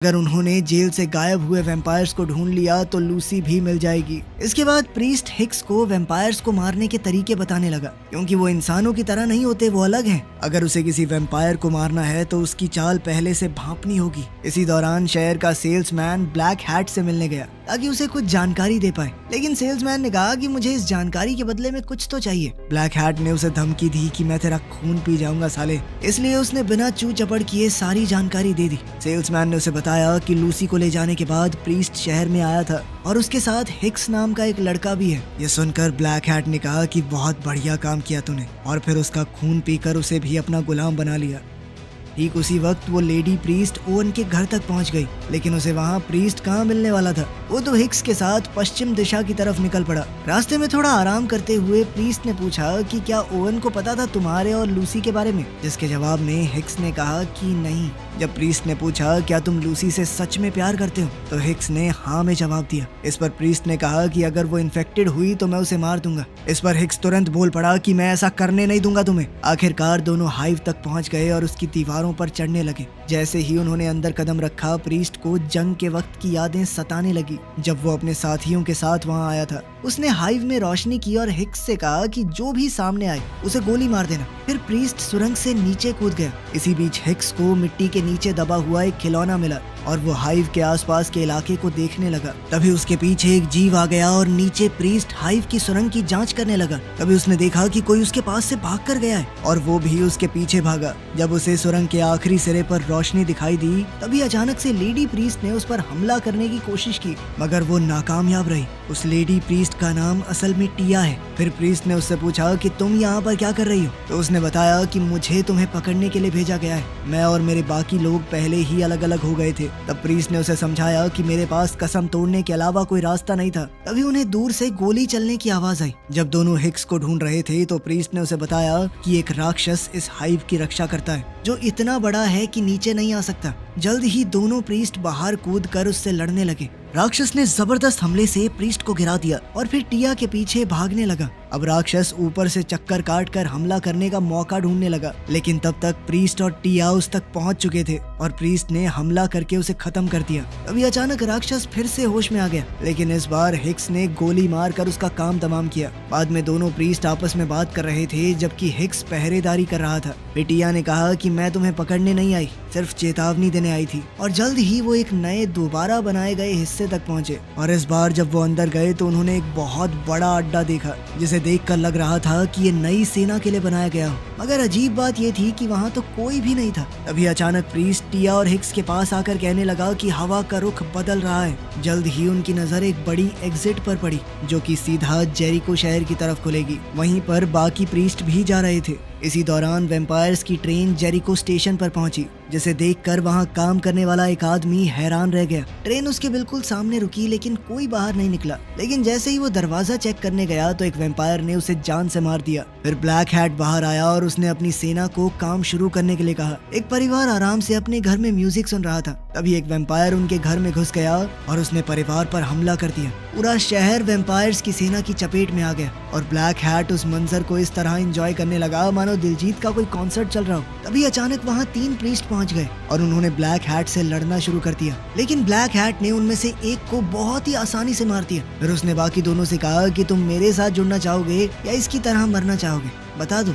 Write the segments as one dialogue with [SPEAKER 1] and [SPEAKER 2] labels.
[SPEAKER 1] अगर उन्होंने जेल से गायब हुए वैम्पायर्स को ढूंढ लिया तो लूसी भी मिल जाएगी। इसके बाद प्रीस्ट हिक्स को वैम्पायर्स को मारने के तरीके बताने लगा, क्योंकि वो इंसानों की तरह नहीं होते, वो अलग हैं। अगर उसे किसी वैम्पायर को मारना है तो उसकी चाल पहले से भांपनी होगी। इसी दौरान शहर का सेल्समैन ब्लैक हैट से मिलने गया ताकि उसे कुछ जानकारी दे पाए, लेकिन सेल्समैन ने कहा कि मुझे इस जानकारी के बदले में कुछ तो चाहिए। ब्लैक हैट ने उसे धमकी दी कि मैं तेरा खून पी जाऊंगा साले, इसलिए उसने बिना चू चपड़ किए सारी जानकारी दे दी। सेल्समैन ने उसे बताया कि लूसी को ले जाने के बाद प्रीस्ट शहर में आया था और उसके साथ हिक्स नाम का एक लड़का भी है। ये सुनकर ब्लैक हैट ने कहा कि बहुत बढ़िया काम किया तूने, और फिर उसका खून पीकर उसे भी अपना गुलाम बना लिया। ठीक उसी वक्त वो लेडी प्रीस्ट ओवन के घर तक पहुंच गई, लेकिन उसे वहां प्रीस्ट कहां मिलने वाला था। वो तो हिक्स के साथ पश्चिम दिशा की तरफ निकल पड़ा। रास्ते में थोड़ा आराम करते हुए प्रीस्ट ने पूछा कि क्या ओवन को पता था तुम्हारे और लूसी के बारे में, जिसके जवाब में हिक्स ने कहा कि नहीं। जब प्रीस्ट ने पूछा क्या तुम लूसी से सच में प्यार करते हो, तो हिक्स ने हाँ में जवाब दिया। इस पर प्रीस्ट ने कहा कि अगर वो इन्फेक्टेड हुई तो मैं उसे मार दूंगा। इस पर हिक्स तुरंत बोल पड़ा कि मैं ऐसा करने नहीं दूंगा तुम्हें। आखिरकार दोनों हाइव तक पहुंच गए और उसकी दीवारों पर चढ़ने लगे। जैसे ही उन्होंने अंदर कदम रखा, प्रीस्ट को जंग के वक्त की यादें सताने लगी, जब वो अपने साथियों के साथ वहां आया था। उसने हाइव में रोशनी की और हिक्स से कहा कि जो भी सामने आए उसे गोली मार देना। फिर प्रीस्ट सुरंग से नीचे कूद गया। इसी बीच हिक्स को मिट्टी के नीचे दबा हुआ एक खिलौना मिला और वो हाइव के आसपास के इलाके को देखने लगा। तभी उसके पीछे एक जीव आ गया और नीचे प्रीस्ट हाइव की सुरंग की जांच करने लगा। तभी उसने देखा कि कोई उसके पास से भाग कर गया है और वो भी उसके पीछे भागा। जब उसे सुरंग के आखिरी सिरे पर रोशनी दिखाई दी, तभी अचानक से लेडी प्रीस्ट ने उस पर हमला करने की कोशिश की, मगर वो नाकामयाब रही। उस लेडी प्रीस्ट का नाम असल में टिया है। फिर प्रीस्ट ने उससे पूछा कि तुम यहाँ पर क्या कर रही हो, तो उसने बताया कि मुझे तुम्हें पकड़ने के लिए भेजा गया है। मैं और मेरे बाकी लोग पहले ही अलग अलग हो गए थे। तब प्रीस्ट ने उसे समझाया कि मेरे पास कसम तोड़ने के अलावा कोई रास्ता नहीं था। तभी उन्हें दूर से गोली चलने की आवाज आई। जब दोनों हिक्स को ढूंढ रहे थे तो प्रीस्ट ने उसे बताया कि एक राक्षस इस हाइव की रक्षा करता है, जो इतना बड़ा है कि नीचे नहीं आ सकता। जल्द ही दोनों प्रीस्ट बाहर कूदकर उससे लड़ने लगे। राक्षस ने जबरदस्त हमले से प्रीस्ट को गिरा दिया और फिर टिया के पीछे भागने लगा। अब राक्षस ऊपर से चक्कर काट कर हमला करने का मौका ढूंढने लगा, लेकिन तब तक प्रीस्ट और टिया उस तक पहुंच चुके थे और प्रीस्ट ने हमला करके उसे खत्म कर दिया। तभी अचानक राक्षस फिर से होश में आ गया, लेकिन इस बार हिक्स ने गोली मार कर उसका काम तमाम किया। बाद में दोनों प्रीस्ट आपस में बात कर रहे थे, जबकि हिक्स पहरेदारी कर रहा था। टिया ने कहा कि मैं तुम्हें पकड़ने नहीं आई, सिर्फ चेतावनी देने आई थी। और जल्द ही वो एक नए दोबारा बनाए गए हिस्से तक पहुंचे और इस बार जब वो अंदर गए तो उन्होंने एक बहुत बड़ा अड्डा देखा, जिसे देखकर लग रहा था कि ये नई सेना के लिए बनाया गया हो। मगर अजीब बात ये थी कि वहाँ तो कोई भी नहीं था। तभी अचानक प्रीस्ट टिया और हिक्स के पास आकर कहने लगा कि हवा का रुख बदल रहा है। जल्द ही उनकी नजर एक बड़ी एग्जिट पर पड़ी, जो कि सीधा जेरिको शहर की तरफ खुलेगी। वहीं पर बाकी प्रीस्ट भी जा रहे थे। इसी दौरान वैम्पायर्स की ट्रेन जेरिको स्टेशन पर पहुंची, जिसे देखकर वहां काम करने वाला एक आदमी हैरान रह गया। ट्रेन उसके बिल्कुल सामने रुकी, लेकिन कोई बाहर नहीं निकला। लेकिन जैसे ही वो दरवाजा चेक करने गया तो एक वैम्पायर ने उसे जान से मार दिया। फिर ब्लैक हैट बाहर आया और उसने अपनी सेना को काम शुरू करने के लिए कहा। एक परिवार आराम से अपने घर में म्यूजिक सुन रहा था। तभी एक वैम्पायर उनके घर में घुस गया और उसने परिवार पर हमला कर दिया। पूरा शहर वैम्पायर्स की सेना की चपेट में आ गया और ब्लैक हैट उस मंजर को इस तरह एंजॉय करने लगा मानो दिलजीत का कोई कॉन्सर्ट चल रहा हो। तभी अचानक वहाँ 3 प्रीस्ट पहुँच गए और उन्होंने ब्लैक हैट से लड़ना शुरू कर दिया, लेकिन ब्लैक हैट ने उनमें से एक को बहुत ही आसानी से मार दिया। फिर उसने बाकी दोनों से कहा कि तुम मेरे साथ जुड़ना चाहोगे या इसकी तरह मरना चाहोगे, बता दो।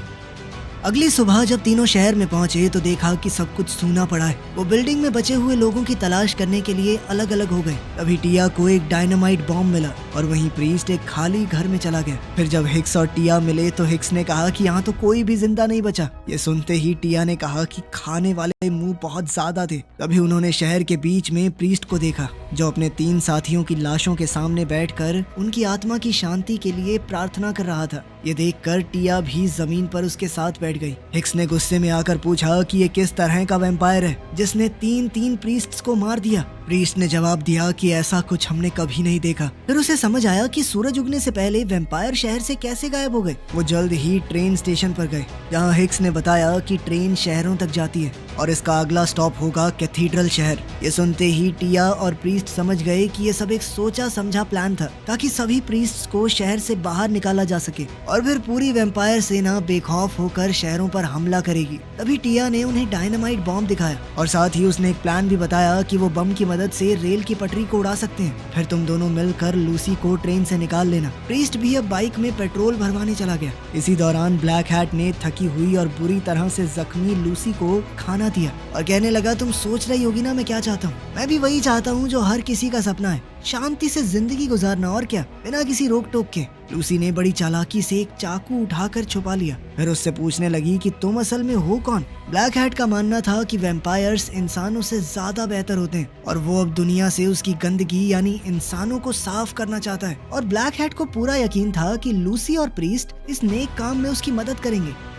[SPEAKER 1] अगली सुबह जब तीनों शहर में पहुंचे तो देखा कि सब कुछ सूना पड़ा है। वो बिल्डिंग में बचे हुए लोगों की तलाश करने के लिए अलग अलग हो गए। तभी टिया को एक डायनामाइट बॉम्ब मिला और वहीं प्रीस्ट एक खाली घर में चला गया। फिर जब हिक्स और टिया मिले तो हिक्स ने कहा कि यहाँ तो कोई भी जिंदा नहीं बचा। ये सुनते ही टिया ने कहा कि खाने वाले मुंह बहुत ज्यादा थे। तभी उन्होंने शहर के बीच में प्रीस्ट को देखा, जो अपने 3 साथियों की लाशों के सामने बैठकर उनकी आत्मा की शांति के लिए प्रार्थना कर रहा था। ये देखकर टिया भी जमीन पर उसके साथ बैठ गई। हिक्स ने गुस्से में आकर पूछा कि ये किस तरह का वैम्पायर है जिसने 3 प्रीस्ट्स को मार दिया। प्रीस्ट ने जवाब दिया कि ऐसा कुछ हमने कभी नहीं देखा। फिर उसे समझ आया कि सूरज उगने से पहले वैम्पायर शहर से कैसे गायब हो गए। वो जल्द ही ट्रेन स्टेशन पर गए, जहाँ हिक्स ने बताया कि ट्रेन शहरों तक जाती है और इसका अगला स्टॉप होगा कैथीड्रल शहर। ये सुनते ही टिया और प्रीस्ट समझ गए कि ये सब एक सोचा समझा प्लान था ताकि सभी प्रीस्ट्स को शहर से बाहर निकाला जा सके और फिर पूरी वैम्पायर सेना बेखौफ होकर शहरों पर हमला करेगी। तभी टिया ने उन्हें डायनामाइट बॉम्ब दिखाया और साथ ही उसने एक प्लान भी बताया कि वो बम की मदद से रेल की पटरी को उड़ा सकते हैं। फिर तुम दोनों मिलकर लूसी को ट्रेन से निकाल लेना। प्रीस्ट भी अब बाइक में पेट्रोल भरवाने चला गया। इसी दौरान ब्लैक हैट ने थकी हुई और बुरी तरह से जख्मी लूसी को खाना दिया और कहने लगा, तुम सोच रही होगी ना मैं क्या चाहता हूँ। मैं भी वही चाहता हूँ जो हर किसी का सपना है, शांति से जिंदगी गुजारना, और क्या, बिना किसी रोक टोक के। लूसी ने बड़ी चालाकी से एक चाकू उठाकर छुपा लिया। फिर उससे पूछने लगी कि तुम असल में हो कौन। ब्लैक हैट का मानना था कि वैम्पायर्स इंसानों से ज्यादा बेहतर होते हैं और वो अब दुनिया से उसकी गंदगी यानी इंसानों को साफ करना चाहता है। और ब्लैक हैट को पूरा यकीन था कि लूसी और प्रीस्ट इस नेक काम में उसकी मदद करेंगे।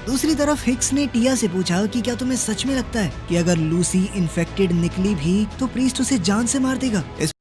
[SPEAKER 1] दूसरी तरफ हिक्स ने टिया से पूछा कि क्या तुम्हें सच में लगता है कि अगर लूसी इन्फेक्टेड निकली भी तो प्रीस्ट उसे जान से मार देगा। इस